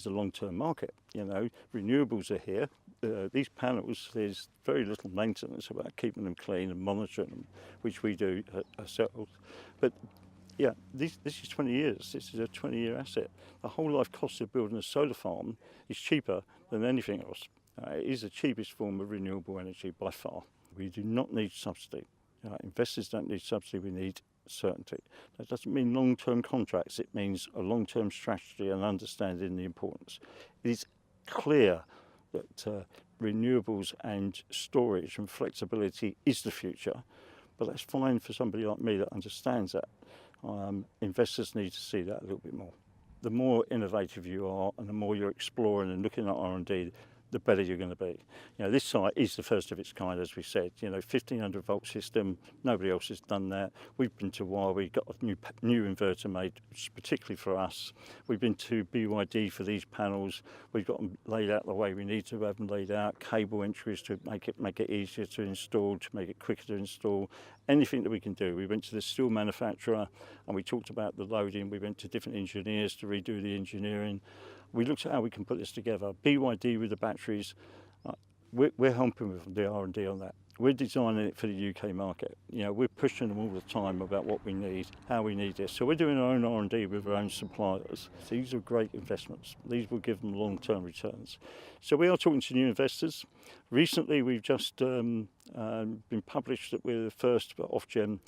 is a long-term market. You know, renewables are here. These panels, there's very little maintenance about keeping them clean and monitoring them, which we do ourselves. But yeah, this is 20 years. This is a 20-year asset. The whole life cost of building a solar farm is cheaper than anything else. It is the cheapest form of renewable energy by far. We do not need subsidy. Investors don't need subsidy, we need certainty. That doesn't mean long-term contracts, it means a long-term strategy and understanding the importance. It is clear that renewables and storage and flexibility is the future, but that's fine for somebody like me that understands that. Investors need to see that a little bit more. The more innovative you are and the more you're exploring and looking at R&D, the better you're going to be. You know, this site is the first of its kind, as we said. You know, 1500 volt system, nobody else has done that. We've been to Wire, we got a new inverter made particularly for us. We've been to BYD for these panels. We've got them laid out the way we need to have them laid out. Cable entries to make it easier to install, to make it quicker to install. Anything that we can do. We went to the steel manufacturer and we talked about the loading. We went to different engineers to redo the engineering. We looked at how we can put this together. BYD with the batteries, we're helping with the R&D on that. We're designing it for the UK market. You know, we're pushing them all the time about what we need, how we need this. So we're doing our own R&D with our own suppliers. These are great investments. These will give them long-term returns. So we are talking to new investors. Recently, we've just been published that we're the first Ofgem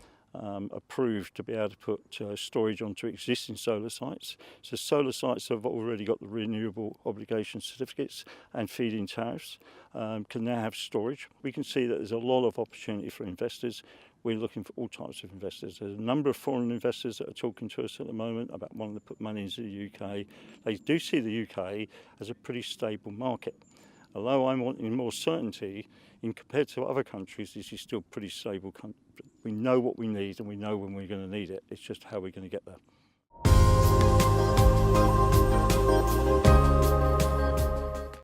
approved to be able to put storage onto existing solar sites. So solar sites have already got the renewable obligation certificates and feed-in tariffs, can now have storage. We can see that there's a lot of opportunity for investors. We're looking for all types of investors. There's a number of foreign investors that are talking to us at the moment about wanting to put money into the UK. They do see the UK as a pretty stable market. Although I'm wanting more certainty, in compared to other countries, this is still pretty stable. We know what we need and we know when we're going to need it. It's just how we're going to get there.